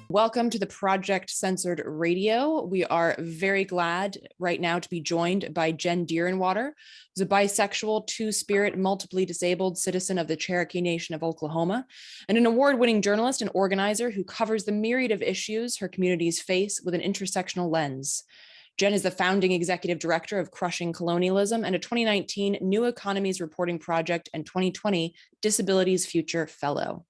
Welcome to the Project Censored Radio. We are very glad right now to be joined by Jen Deerinwater, who's a bisexual, two-spirit, multiply disabled citizen of the Cherokee Nation of Oklahoma, and an award-winning journalist and organizer who covers the myriad of issues her communities face with an intersectional lens. Jen is the founding executive director of Crushing Colonialism and a 2019 New Economies Reporting Project and 2020 Disabilities Future Fellow.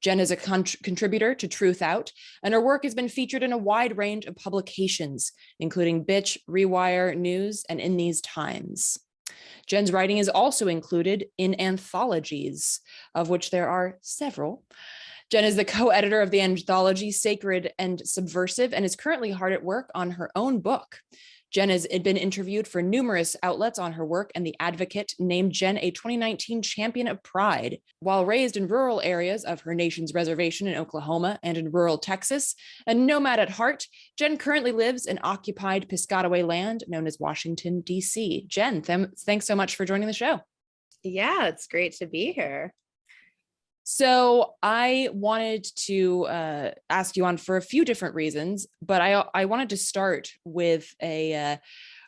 Jen is a contributor to Truth Out, and her work has been featured in a wide range of publications, including Bitch, Rewire, News, and In These Times. Jen's writing is also included in anthologies, of which there are several. Jen is the co-editor of the anthology Sacred and Subversive and is currently hard at work on her own book. Jen has been interviewed for numerous outlets on her work, and The Advocate named Jen a 2019 Champion of Pride. While raised in rural areas of her nation's reservation in Oklahoma and in rural Texas, a nomad at heart, Jen currently lives in occupied Piscataway land known as Washington, D.C. Jen, thanks so much for joining the show. Yeah, it's great to be here. So I wanted to ask you on for a few different reasons, but I wanted to start with a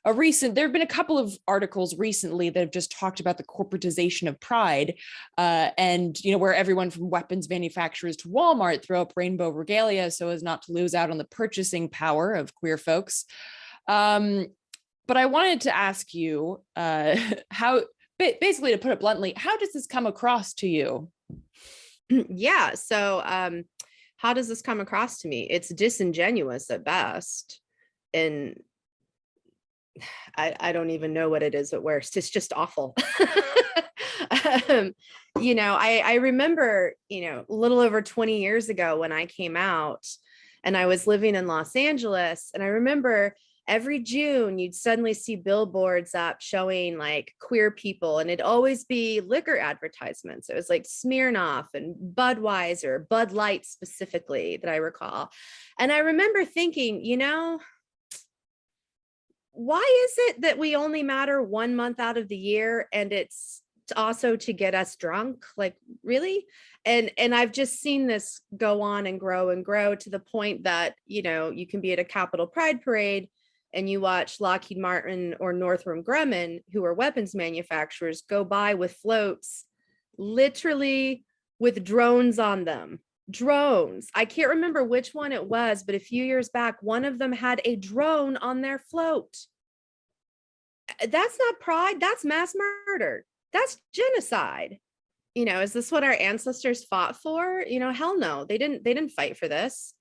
recent, there have been a couple of articles recently that have just talked about the corporatization of pride and, where everyone from weapons manufacturers to Walmart throw up rainbow regalia so as not to lose out on the purchasing power of queer folks. But I wanted to ask you how, basically to put it bluntly, how does this come across to you? Yeah. So how does this come across to me? It's disingenuous at best. And I don't even know what it is at worst. It's just awful. I remember, a little over 20 years ago when I came out and I was living in Los Angeles, and I remember every June, you'd suddenly see billboards up showing like queer people, and it'd always be liquor advertisements. It was like Smirnoff and Budweiser, Bud Light specifically, that I recall. And I remember thinking, why is it that we only matter 1 month out of the year, and it's also to get us drunk? Like, really? And I've just seen this go on and grow to the point that, you can be at a Capitol Pride Parade and you watch Lockheed Martin or Northrop Grumman, who are weapons manufacturers, go by with floats, literally with drones on them. Drones. I can't remember which one it was, but a few years back, one of them had a drone on their float. That's not pride. That's mass murder. That's genocide. Is this what our ancestors fought for? Hell no, they didn't fight for this.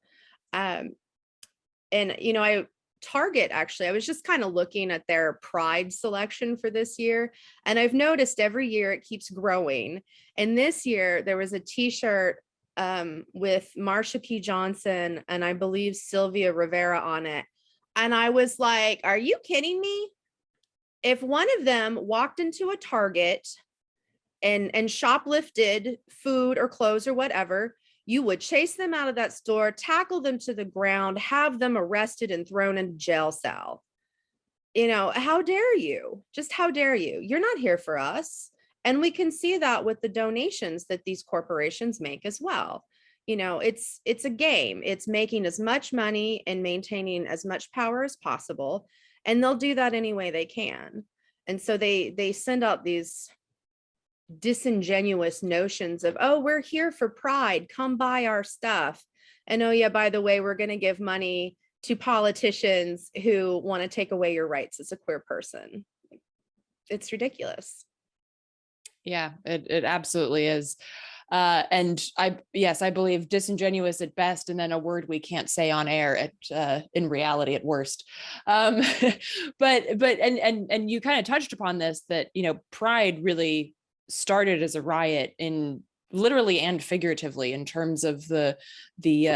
Target, actually, I was just kind of looking at their pride selection for this year, and I've noticed every year it keeps growing. And this year there was a t-shirt with Marsha P. Johnson and I believe Sylvia Rivera on it. And I was like, are you kidding me? If one of them walked into a Target and shoplifted food or clothes or whatever, you would chase them out of that store, tackle them to the ground, have them arrested and thrown in jail cell. How dare you? Just how dare you? You're not here for us. And we can see that with the donations that these corporations make as well. It's a game. It's making as much money and maintaining as much power as possible. And they'll do that any way they can. And so they send out these disingenuous notions of, oh, we're here for pride, come buy our stuff, and oh yeah, by the way, we're going to give money to politicians who want to take away your rights as a queer person. It's ridiculous. Yeah, it absolutely is. And I believe disingenuous at best, and then a word we can't say on air in reality at worst. But you kind of touched upon this, that pride really started as a riot in literally and figuratively, in terms of the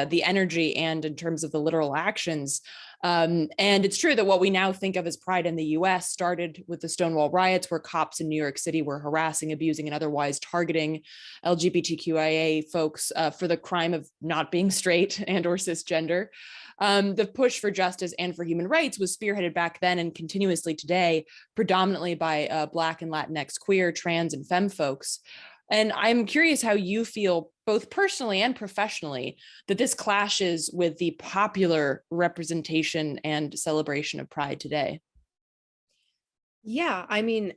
energy and in terms of the literal actions. And it's true that what we now think of as pride in the US started with the Stonewall riots, where cops in New York City were harassing, abusing, and otherwise targeting LGBTQIA folks for the crime of not being straight and or cisgender. The push for justice and for human rights was spearheaded back then and continuously today, predominantly by Black and Latinx queer, trans, and femme folks. And I'm curious how you feel, both personally and professionally, that this clashes with the popular representation and celebration of Pride today. Yeah, I mean,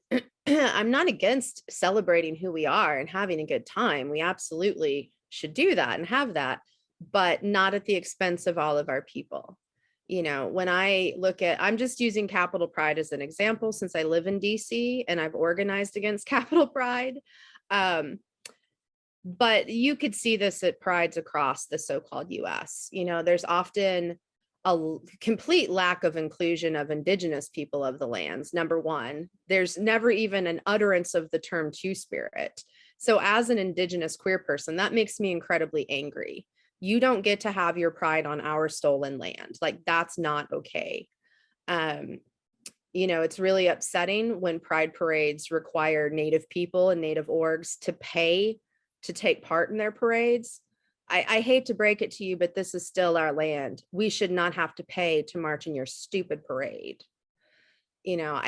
I'm not against celebrating who we are and having a good time. We absolutely should do that and have that, but not at the expense of all of our people. You know, when I look at, I'm just using Capitol Pride as an example since I live in DC and I've organized against Capitol Pride. Um, but you could see this at prides across the so-called US. You know, there's often complete lack of inclusion of indigenous people of the lands. Number one, there's never even an utterance of the term two-spirit. So as an indigenous queer person, that makes me incredibly angry. You don't get to have your pride on our stolen land. Like, that's not okay. You know, it's really upsetting when pride parades require Native people and Native orgs to pay to take part in their parades. I hate to break it to you, but this is still our land. We should not have to pay to march in your stupid parade. You know,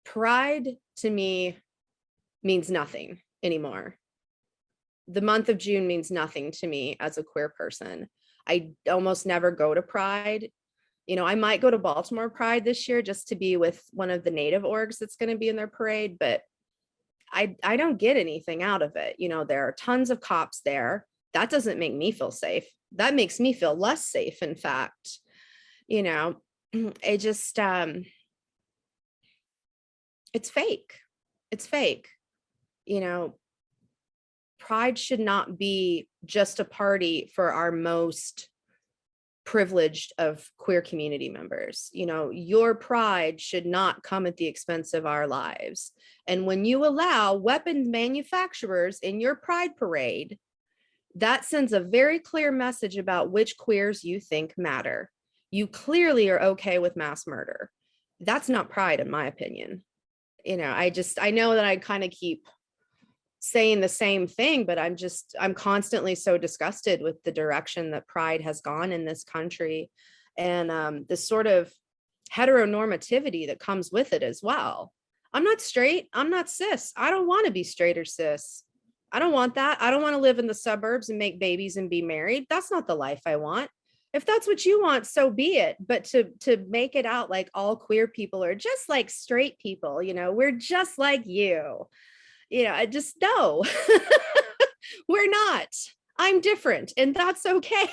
pride to me means nothing anymore. The month of June means nothing to me as a queer person. I almost never go to Pride. You know, I might go to Baltimore Pride this year just to be with one of the Native orgs that's going to be in their parade, but I don't get anything out of it. You know, there are tons of cops there. That doesn't make me feel safe. That makes me feel less safe, in fact. You know, it just, it's fake. It's fake. You know, Pride should not be just a party for our most privileged of queer community members. You know, your pride should not come at the expense of our lives. And when you allow weapons manufacturers in your pride parade, that sends a very clear message about which queers you think matter. You clearly are okay with mass murder. That's not pride, in my opinion. You know, I know that I kind of keep saying the same thing, but I'm constantly so disgusted with the direction that pride has gone in this country, and this sort of heteronormativity that comes with it as well. I'm not straight, I'm not cis. I don't want to be straight or cis. I don't want that. I don't want to live in the suburbs and make babies and be married. That's not the life I want. If that's what you want, so be it. But to make it out like all queer people are just like straight people, you know, we're just like you. You know, I just, no, we're not. I'm different, and that's okay.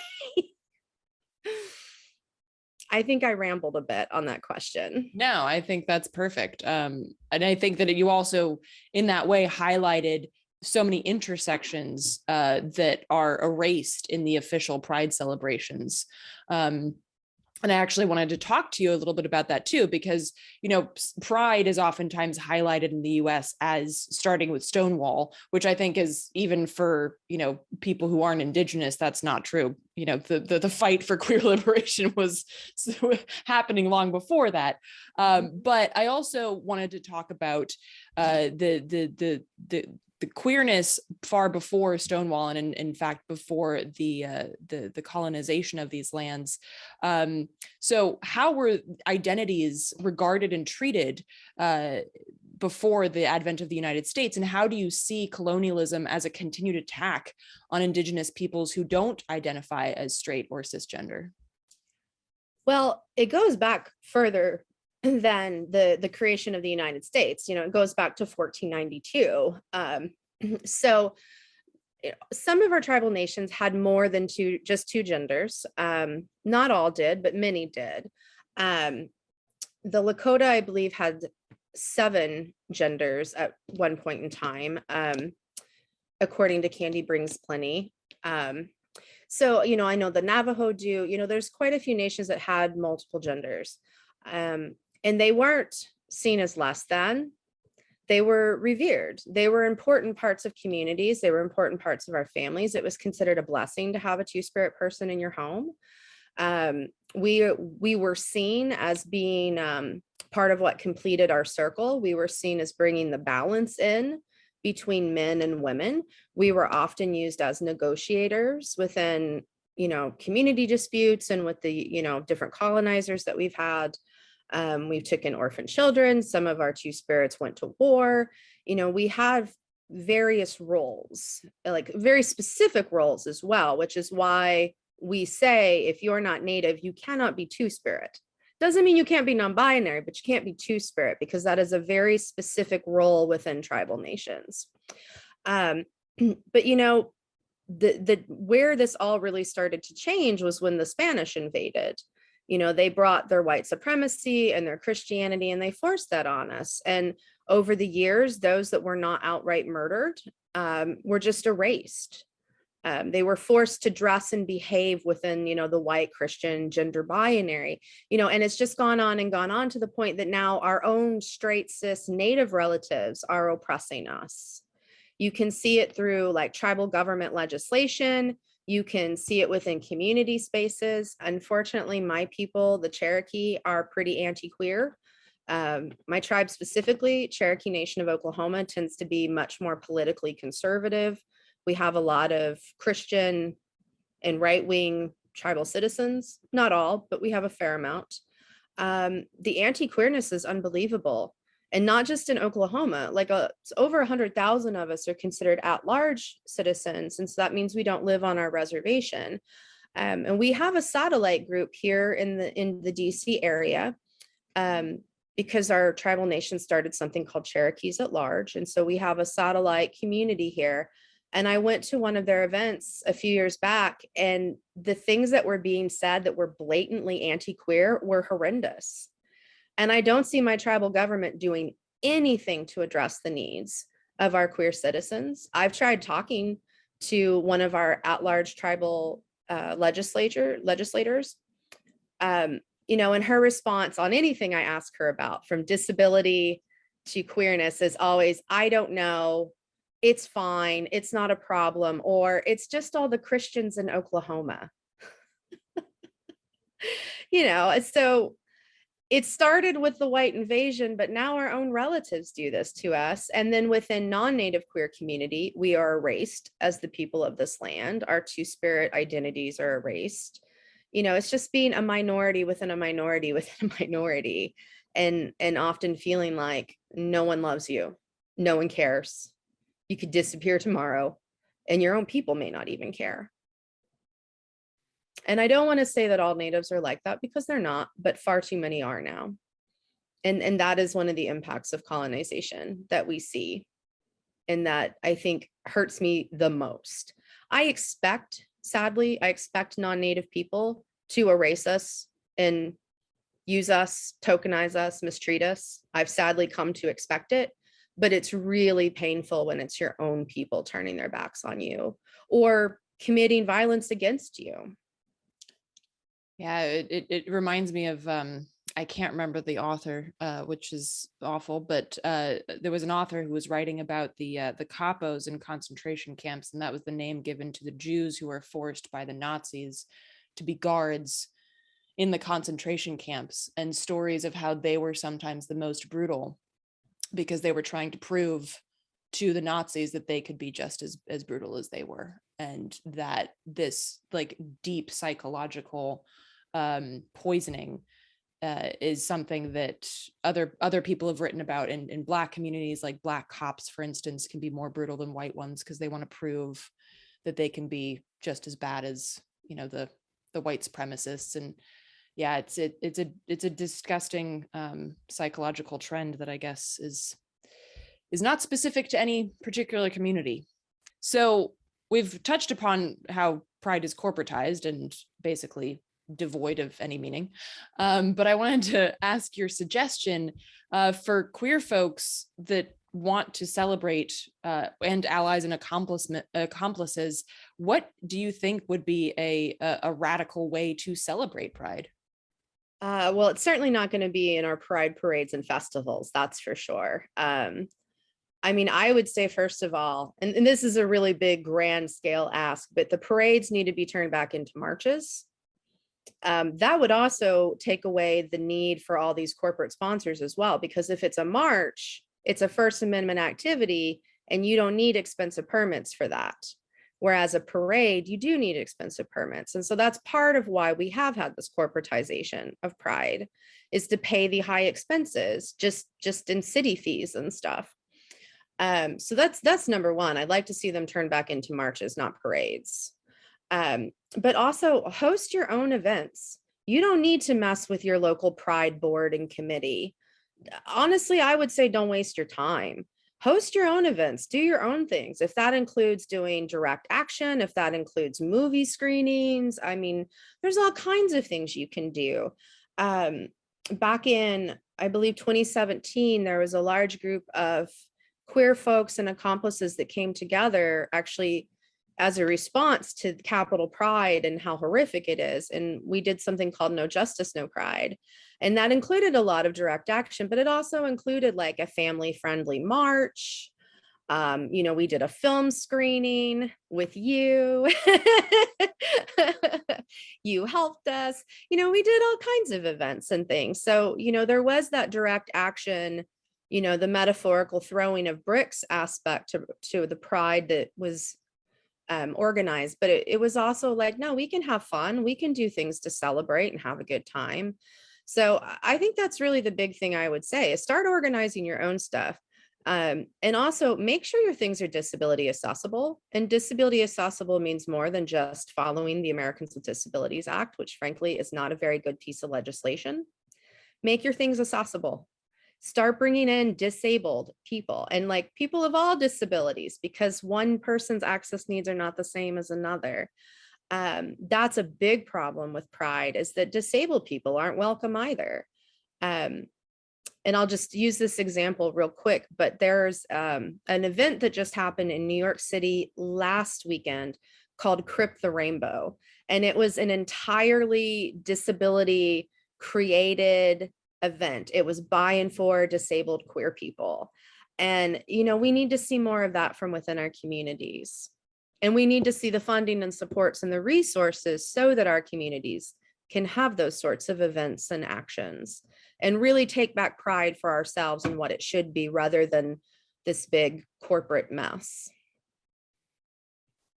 I think I rambled a bit on that question. No, I think that's perfect. And I think that you also, in that way, highlighted so many intersections that are erased in the official Pride celebrations. And I actually wanted to talk to you a little bit about that too, because, you know, Pride is oftentimes highlighted in the US as starting with Stonewall, which I think is, even for, you know, people who aren't Indigenous, that's not true. You know, the fight for queer liberation was happening long before that. But I also wanted to talk about the queerness far before Stonewall, and in fact before the colonization of these lands. So how were identities regarded and treated before the advent of the United States, and how do you see colonialism as a continued attack on Indigenous peoples who don't identify as straight or cisgender? Well, it goes back further than the creation of the United States. You know, it goes back to 1492. So some of our tribal nations had more than just two genders. Not all did, but many did. The Lakota, I believe, had 7 genders at one point in time, according to Candy Brings Plenty. So, you know, I know the Navajo do, you know, there's quite a few nations that had multiple genders, and they weren't seen as less than. They were revered. They were important parts of communities. They were important parts of our families. It was considered a blessing to have a two-spirit person in your home. We were seen as being part of what completed our circle. We were seen as bringing the balance in between men and women. We were often used as negotiators within, you know, community disputes and with the, you know, different colonizers that we've had. We've taken orphan children. Some of our two spirits went to war. We have various roles, like very specific roles as well, which is why we say if you're not Native, you cannot be two-spirit. Doesn't mean you can't be non-binary, but you can't be two-spirit because that is a very specific role within tribal nations. But the where this all really started to change was when the Spanish invaded. They brought their white supremacy and their Christianity, and they forced that on us. And over the years, those that were not outright murdered were just erased. They were forced to dress and behave within, the white Christian gender binary, and it's just gone on to the point that now our own straight cis Native relatives are oppressing us. You can see it through like tribal government legislation. You can see it within community spaces. Unfortunately, my people, the Cherokee, are pretty anti-queer. My tribe specifically, Cherokee Nation of Oklahoma, tends to be much more politically conservative. We have a lot of Christian and right-wing tribal citizens, not all, but we have a fair amount. The anti-queerness is unbelievable. And not just in Oklahoma, like it's over 100,000 of us are considered at-large citizens. And so that means we don't live on our reservation. And we have a satellite group here in the DC area because our tribal nation started something called Cherokees at Large. And so we have a satellite community here. And I went to one of their events a few years back, and the things that were being said that were blatantly anti-queer were horrendous. And I don't see my tribal government doing anything to address the needs of our queer citizens. I've tried talking to one of our at-large tribal legislators, and her response on anything I ask her about, from disability to queerness, is always, I don't know, it's fine, it's not a problem, or it's just all the Christians in Oklahoma. So it started with the white invasion, but now our own relatives do this to us. And then within non-Native queer community, we are erased as the people of this land. Our two-spirit identities are erased. It's just being a minority within a minority within a minority, and often feeling like no one loves you, no one cares. You could disappear tomorrow, and your own people may not even care. And I don't want to say that all Natives are like that, because they're not, but far too many are now. And that is one of the impacts of colonization that we see, and that I think hurts me the most. Sadly, I expect non-Native people to erase us and use us, tokenize us, mistreat us. I've sadly come to expect it, but it's really painful when it's your own people turning their backs on you or committing violence against you. Yeah, it reminds me of, I can't remember the author, which is awful, but there was an author who was writing about the capos in concentration camps, and that was the name given to the Jews who were forced by the Nazis to be guards in the concentration camps, and stories of how they were sometimes the most brutal because they were trying to prove to the Nazis that they could be just as brutal as they were, and that this like deep psychological poisoning is something that other people have written about in Black communities. Like Black cops, for instance, can be more brutal than white ones because they want to prove that they can be just as bad as the white supremacists. And yeah, it's a disgusting psychological trend that I guess is not specific to any particular community. So we've touched upon how Pride is corporatized and basically devoid of any meaning. But I wanted to ask your suggestion for queer folks that want to celebrate and allies and accomplices. What do you think would be a radical way to celebrate Pride? Well, it's certainly not going to be in our Pride parades and festivals, that's for sure. I would say, first of all, and this is a really big grand scale ask, but the parades need to be turned back into marches. That would also take away the need for all these corporate sponsors as well, because if it's a march, it's a First Amendment activity, and you don't need expensive permits for that. Whereas a parade, you do need expensive permits. And so that's part of why we have had this corporatization of Pride, is to pay the high expenses just in city fees and stuff. So that's number one. I'd like to see them turn back into marches, not parades. But also host your own events. You don't need to mess with your local Pride board and committee. Honestly, I would say don't waste your time. Host your own events, do your own things. If that includes doing direct action, if that includes movie screenings, I mean, there's all kinds of things you can do. Back in, I believe, 2017, there was a large group of queer folks and accomplices that came together actually as a response to Capitol Pride and how horrific it is. And we did something called No Justice, No Pride. And that included a lot of direct action, but it also included like a family-friendly march. We did a film screening with you. You helped us. We did all kinds of events and things. So, there was that direct action, the metaphorical throwing of bricks aspect to the Pride that was organized, but it was also like, no, we can have fun. We can do things to celebrate and have a good time. So I think that's really the big thing I would say, is start organizing your own stuff. And also make sure your things are disability accessible. And disability accessible means more than just following the Americans with Disabilities Act, which frankly is not a very good piece of legislation. Make your things accessible. Start bringing in disabled people and like people of all disabilities, because one person's access needs are not the same as another. That's a big problem with Pride, is that disabled people aren't welcome either. And I'll just use this example real quick, but there's an event that just happened in New York City last weekend called Crip the Rainbow. And it was an entirely disability created event. It was by and for disabled queer people. And, we need to see more of that from within our communities. And we need to see the funding and supports and the resources so that our communities can have those sorts of events and actions and really take back Pride for ourselves and what it should be, rather than this big corporate mess.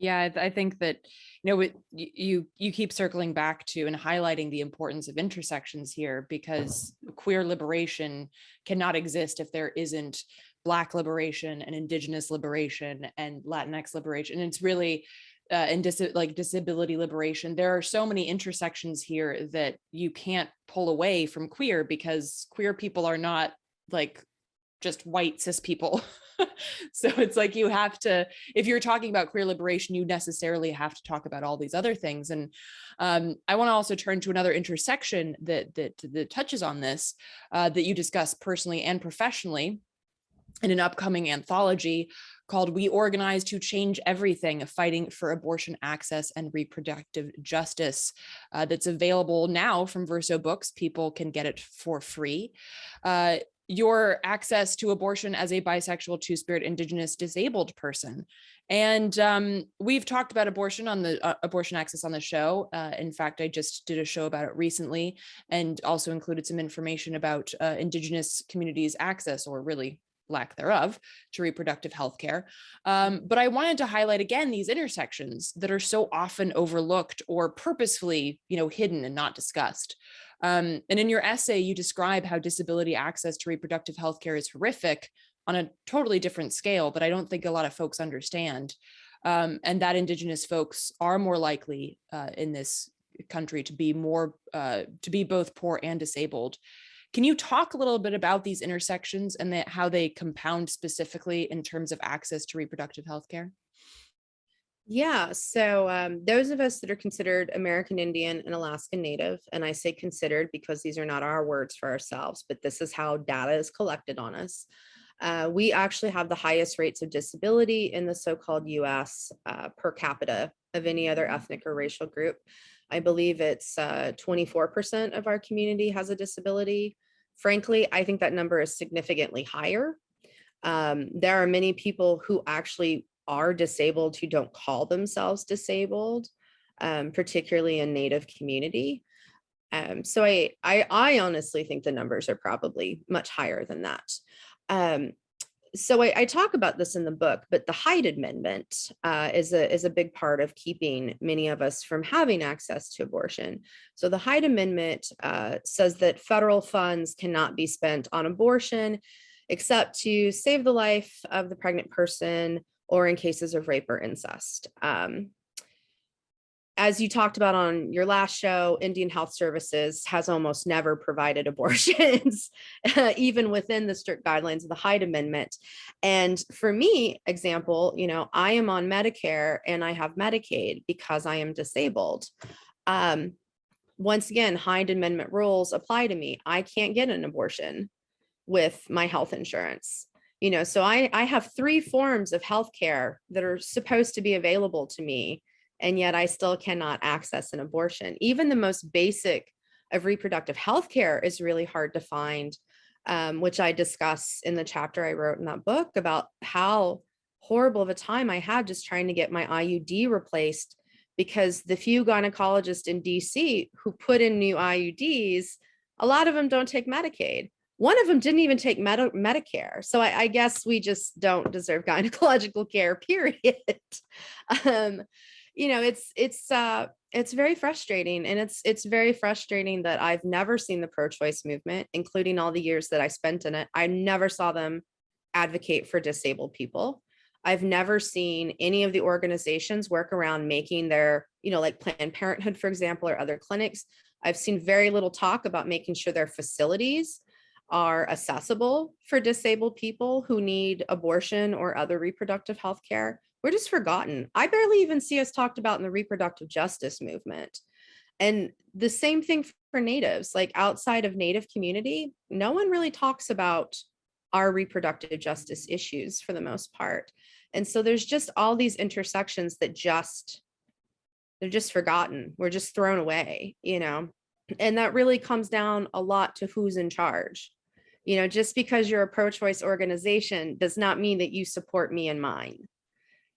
Yeah, I think that, you keep circling back to and highlighting the importance of intersections here, because queer liberation cannot exist if there isn't Black liberation and Indigenous liberation and Latinx liberation. And it's really and disability liberation. There are so many intersections here that you can't pull away from queer, because queer people are not like just white cis people. So it's like, you have to, if you're talking about queer liberation, you necessarily have to talk about all these other things. And I want to also turn to another intersection that touches on this, that you discuss personally and professionally in an upcoming anthology called We Organize to Change Everything, Fighting for Abortion Access and Reproductive Justice, that's available now from Verso Books. People can get it for free. Your access to abortion as a bisexual, two-spirit, Indigenous, disabled person. And we've talked about abortion on the abortion access on the show. In fact, I just did a show about it recently, and also included some information about Indigenous communities' access, or really lack thereof, to reproductive health care. But I wanted to highlight again these intersections that are so often overlooked or purposefully, hidden and not discussed. And in your essay, you describe how disability access to reproductive health care is horrific on a totally different scale, but I don't think a lot of folks understand. And that Indigenous folks are more likely in this country to be both poor and disabled. Can you talk a little bit about these intersections and how they compound specifically in terms of access to reproductive health care? Yeah, so those of us that are considered American Indian and Alaskan Native, and I say considered because these are not our words for ourselves, but this is how data is collected on us. We actually have the highest rates of disability in the so-called US per capita of any other ethnic or racial group. I believe it's 24% of our community has a disability. Frankly, I think that number is significantly higher. There are many people who actually are disabled who don't call themselves disabled, particularly in Native community. So I honestly think the numbers are probably much higher than that. So I talk about this in the book, but the Hyde Amendment is a big part of keeping many of us from having access to abortion. So the Hyde Amendment says that federal funds cannot be spent on abortion except to save the life of the pregnant person or in cases of rape or incest. As you talked about on your last show, Indian Health Services has almost never provided abortions, even within the strict guidelines of the Hyde Amendment. And for me, example, I am on Medicare and I have Medicaid because I am disabled. Once again, Hyde Amendment rules apply to me. I can't get an abortion with my health insurance. So I have 3 forms of healthcare that are supposed to be available to me, and yet I still cannot access an abortion. Even the most basic of reproductive health care is really hard to find, which I discuss in the chapter I wrote in that book about how horrible of a time I had just trying to get my IUD replaced, because the few gynecologists in DC who put in new IUDs, a lot of them don't take Medicaid. One of them didn't even take Medicare. So I guess we just don't deserve gynecological care, period. It's very frustrating, and it's very frustrating that I've never seen the pro-choice movement, including all the years that I spent in it. I never saw them advocate for disabled people. I've never seen any of the organizations work around making their, like Planned Parenthood, for example, or other clinics. I've seen very little talk about making sure their facilities are accessible for disabled people who need abortion or other reproductive health care. We're just forgotten. I barely even see us talked about in the reproductive justice movement. And the same thing for Natives, like outside of Native community, no one really talks about our reproductive justice issues for the most part. And so there's just all these intersections that they're just forgotten. We're just thrown away, and that really comes down a lot to who's in charge. Just because you're a pro-choice organization does not mean that you support me and mine.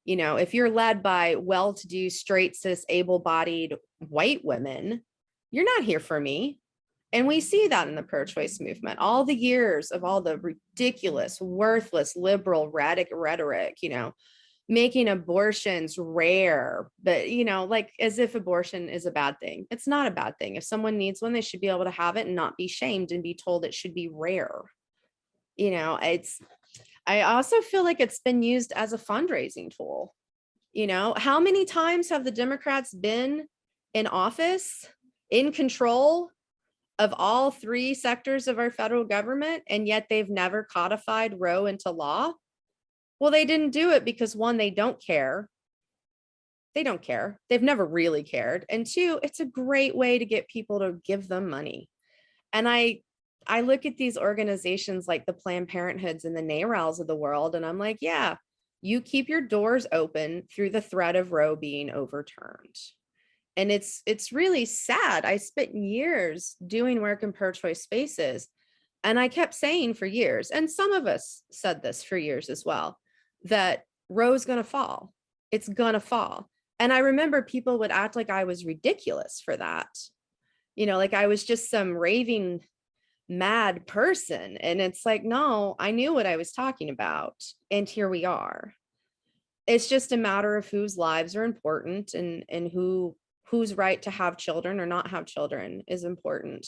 If you're led by well-to-do, straight, cis, able-bodied white women, you're not here for me. And we see that in the pro-choice movement, all the years of all the ridiculous, worthless, liberal rhetoric, making abortions rare, but, like as if abortion is a bad thing. It's not a bad thing. If someone needs one, they should be able to have it and not be shamed and be told it should be rare. I also feel like it's been used as a fundraising tool. How many times have the Democrats been in office, in control of all 3 sectors of our federal government, and yet they've never codified Roe into law? Well, they didn't do it because 1, they don't care. They don't care. They've never really cared. And 2, it's a great way to get people to give them money. And I look at these organizations like the Planned Parenthoods and the NARALs of the world, and I'm like, yeah, you keep your doors open through the threat of Roe being overturned. And it's really sad. I spent years doing work in pro-choice spaces, and I kept saying for years, and some of us said this for years as well, that Roe's going to fall. It's going to fall. And I remember people would act like I was ridiculous for that. Like I was just some raving mad person. And it's like, no, I knew what I was talking about. And here we are. It's just a matter of whose lives are important, and whose right to have children or not have children is important.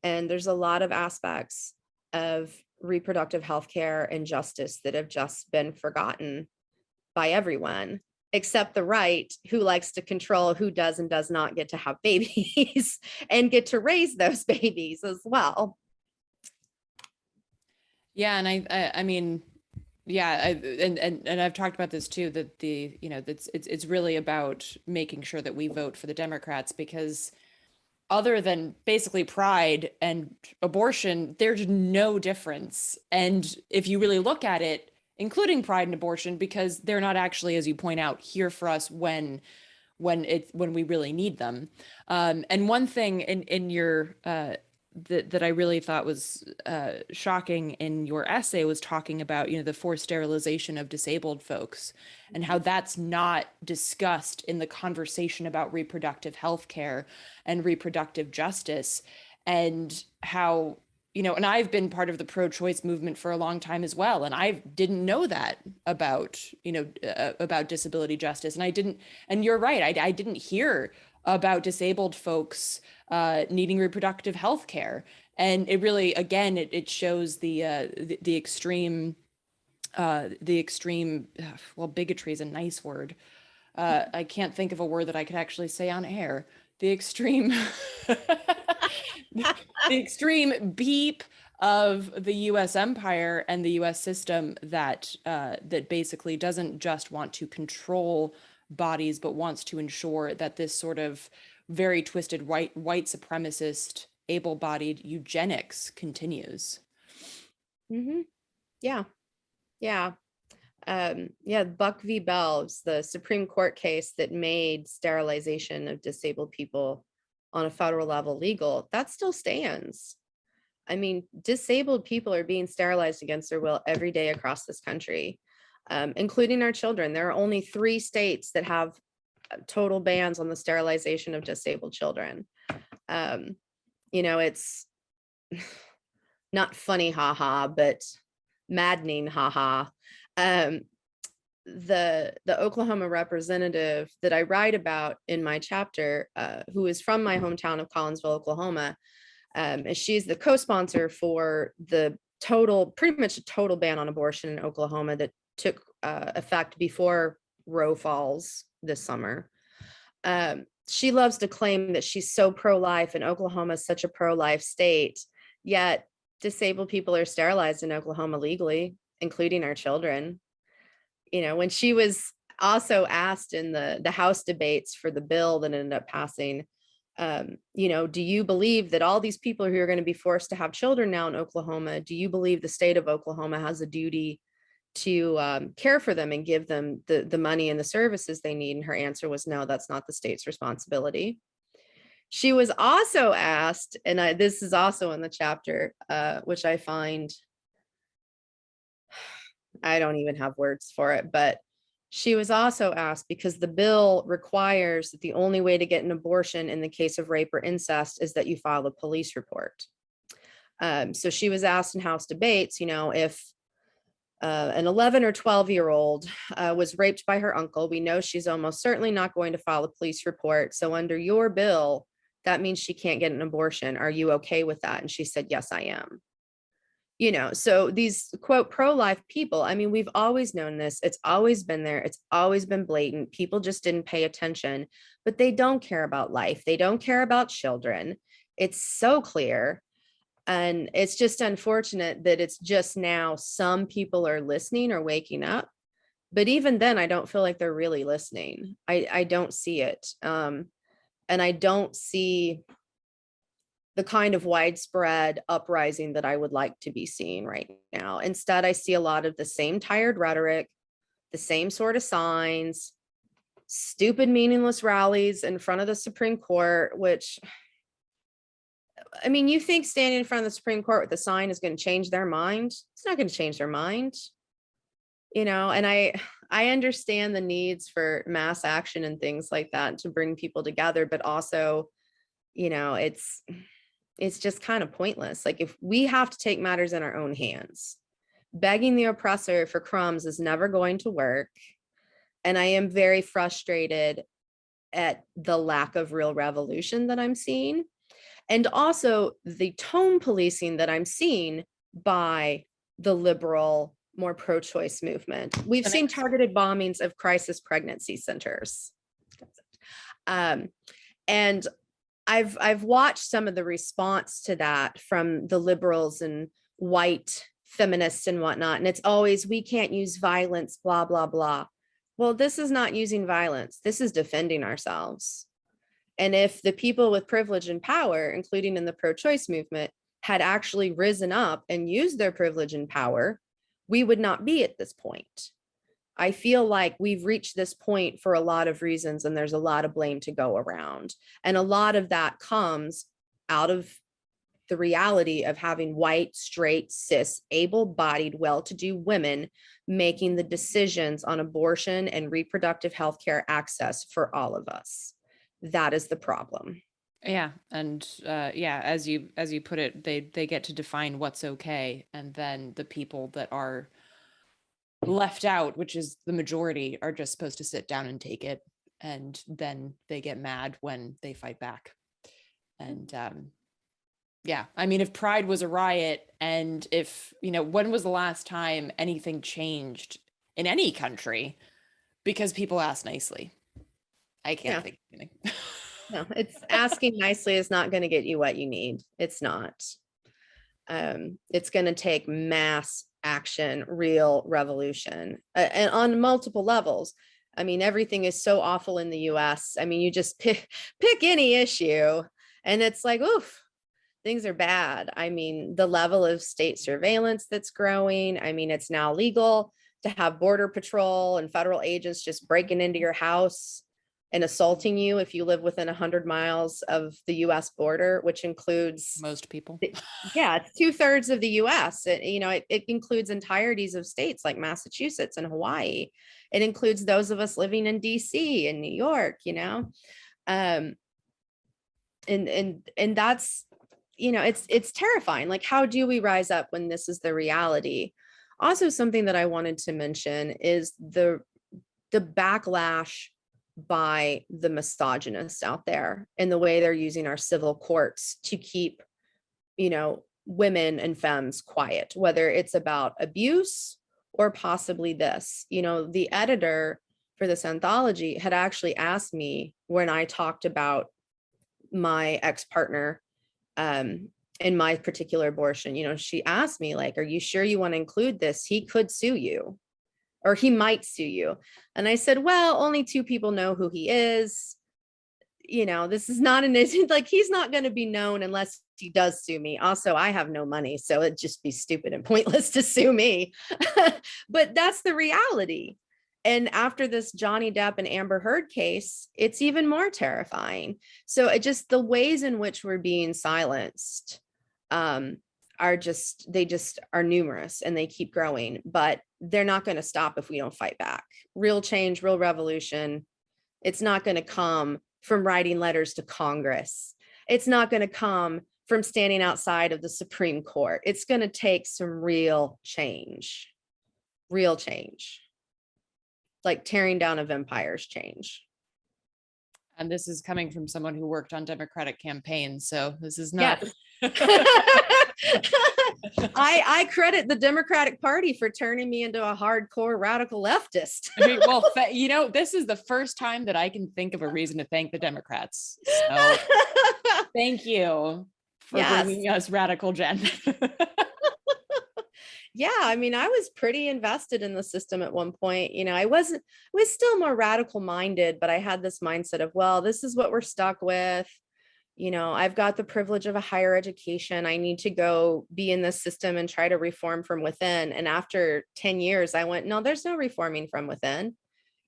And there's a lot of aspects of reproductive health care and justice that have just been forgotten by everyone, except the right, who likes to control who does and does not get to have babies and get to raise those babies as well. Yeah. And I mean, yeah, and I've talked about this too, that it's really about making sure that we vote for the Democrats, because other than basically pride and abortion, there's no difference. And if you really look at it, including pride and abortion, because they're not actually, as you point out, here for us when we really need them. And one thing in your that I really thought was shocking in your essay was talking about, the forced sterilization of disabled folks, and how that's not discussed in the conversation about reproductive health care and reproductive justice, and how and I've been part of the pro-choice movement for a long time as well. And I didn't know that about, about disability justice. And you're right. I didn't hear about disabled folks needing reproductive health care. And it really, again, it shows the extreme, well, bigotry is a nice word. I can't think of a word that I could actually say on air. The extreme, the extreme beep of the U.S. empire and the U.S. system that basically doesn't just want to control bodies, but wants to ensure that this sort of very twisted white supremacist, able-bodied eugenics continues. Mm-hmm. Yeah. Yeah. Buck v. Bell's, the Supreme Court case that made sterilization of disabled people on a federal level legal, that still stands. I mean, disabled people are being sterilized against their will every day across this country, including our children. There are only 3 states that have total bans on the sterilization of disabled children. It's not funny, haha, but maddening, haha. The Oklahoma representative that I write about in my chapter, who is from my hometown of Collinsville, Oklahoma, she's the co-sponsor for the pretty much a total ban on abortion in Oklahoma that took effect before Roe falls this summer. She loves to claim that she's so pro-life and Oklahoma is such a pro-life state, yet disabled people are sterilized in Oklahoma legally, including our children. When she was also asked in the House debates for the bill that ended up passing, do you believe that all these people who are going to be forced to have children now in Oklahoma, do you believe the state of Oklahoma has a duty to care for them and give them the money and the services they need? And her answer was, no, that's not the state's responsibility. She was also asked, and this is also in the chapter, which I find, I don't even have words for it, but she was also asked, because the bill requires that the only way to get an abortion in the case of rape or incest is that you file a police report. So she was asked in House debates, if an 11 or 12-year-old was raped by her uncle, we know she's almost certainly not going to file a police report. So under your bill, that means she can't get an abortion. Are you okay with that? And she said, yes, I am. So these quote pro-life people, I mean, we've always known this. It's always been there. It's always been blatant. People just didn't pay attention, but they don't care about life. They don't care about children. It's so clear. And it's just unfortunate that it's just now some people are listening or waking up. But even then, I don't feel like they're really listening. I don't see it. And I don't see the kind of widespread uprising that I would like to be seeing right now. Instead, I see a lot of the same tired rhetoric, the same sort of signs, stupid, meaningless rallies in front of the Supreme Court, which, I mean, you think standing in front of the Supreme Court with a sign is going to change their mind? It's not going to change their mind. And I understand the needs for mass action and things like that to bring people together, but also, it's just kind of pointless. Like, if we have to take matters in our own hands, begging the oppressor for crumbs is never going to work. And I am very frustrated at the lack of real revolution that I'm seeing. And also the tone policing that I'm seeing by the liberal, more pro-choice movement. We've seen targeted bombings of crisis pregnancy centers. And I've watched some of the response to that from the liberals and white feminists and whatnot. And it's always, we can't use violence, blah, blah, blah. Well, this is not using violence. This is defending ourselves. And if the people with privilege and power, including in the pro-choice movement, had actually risen up and used their privilege and power, we would not be at this point. I feel like we've reached this point for a lot of reasons, and there's a lot of blame to go around. And a lot of that comes out of the reality of having white, straight, cis, able-bodied, well-to-do women making the decisions on abortion and reproductive health care access for all of us. That is the problem. Yeah. And yeah, as you put it, they get to define what's okay. And then the people that are left out, which is the majority, are just supposed to sit down and take it. And then they get mad when they fight back. And yeah, I mean, if Pride was a riot, and if, when was the last time anything changed in any country because people ask nicely? I can't Yeah. think of anything. No, it's asking nicely is not going to get you what you need. It's not. It's going to take mass action, real revolution, and on multiple levels. I mean, everything is so awful in the US. I mean, you just pick any issue and it's like, oof, things are bad. I mean, the level of state surveillance that's growing. I mean, it's now legal to have border patrol and federal agents just breaking into your house and assaulting you if you live within 100 miles of the US border, which includes Most people. Yeah, it's 2/3 of the US. It includes entireties of states like Massachusetts and Hawaii. It includes those of us living in DC and New York, and that's, it's terrifying. Like, how do we rise up when this is the reality? Also, something that I wanted to mention is the backlash by the misogynists out there and the way they're using our civil courts to keep, women and femmes quiet, whether it's about abuse or possibly this. The editor for this anthology had actually asked me when I talked about my ex-partner in my particular abortion, she asked me, like, are you sure you want to include this? He could sue you, or he might sue you. And I said, well, only 2 people know who he is. This is not like, he's not going to be known unless he does sue me. Also, I have no money, so it'd just be stupid and pointless to sue me. But that's the reality. And after this Johnny Depp and Amber Heard case, it's even more terrifying. So it just, the ways in which we're being silenced are just are numerous, and they keep growing, but they're not going to stop if we don't fight back. Real change, real revolution. It's not going to come from writing letters to Congress. It's not going to come from standing outside of the Supreme Court. It's going to take some real change, like tearing down of empires change. And this is coming from someone who worked on Democratic campaigns. So this is not. Yes. I credit the Democratic Party for turning me into a hardcore radical leftist. Well, this is the first time that I can think of a reason to thank the Democrats. So thank you for bringing us radical Jen. Yeah, I mean, I was pretty invested in the system at one point. I was still more radical minded, but I had this mindset of, well, this is what we're stuck with. I've got the privilege of a higher education. I need to go be in this system and try to reform from within. And after 10 years, I went, no, there's no reforming from within.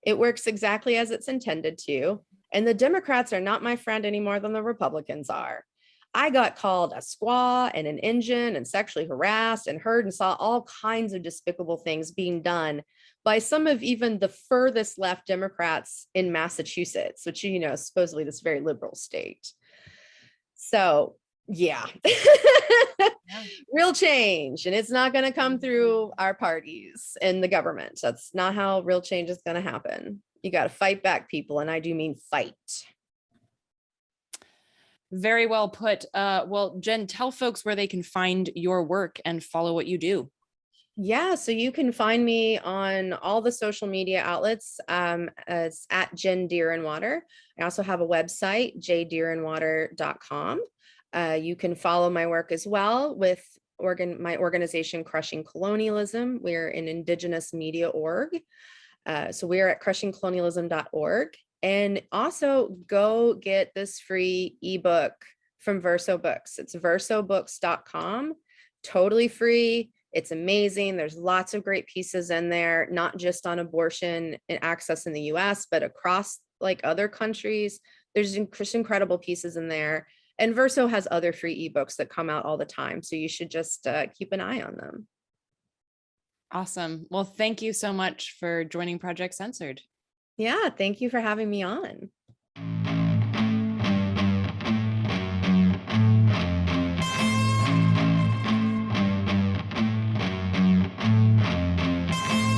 It works exactly as it's intended to. And the Democrats are not my friend any more than the Republicans are. I got called a squaw and an Injun and sexually harassed and heard and saw all kinds of despicable things being done by some of even the furthest left Democrats in Massachusetts, which, is supposedly this very liberal state. So, yeah. Real change. And it's not going to come through our parties and the government. That's not how real change is going to happen. You got to fight back, people. And I do mean fight. Very well put. Well, Jen, tell folks where they can find your work and follow what you do. Yeah, so you can find me on all the social media outlets. It's at Jen Deerinwater. I also have a website, jdeerinwater.com. You can follow my work as well with my organization, Crushing Colonialism. We're an Indigenous media org. So we're at crushingcolonialism.org. And also go get this free ebook from Verso Books. It's versobooks.com, totally free. It's amazing. There's lots of great pieces in there, not just on abortion and access in the US, but across like other countries. There's incredible pieces in there. And Verso has other free ebooks that come out all the time. So you should just keep an eye on them. Awesome. Well, thank you so much for joining Project Censored. Yeah, thank you for having me on.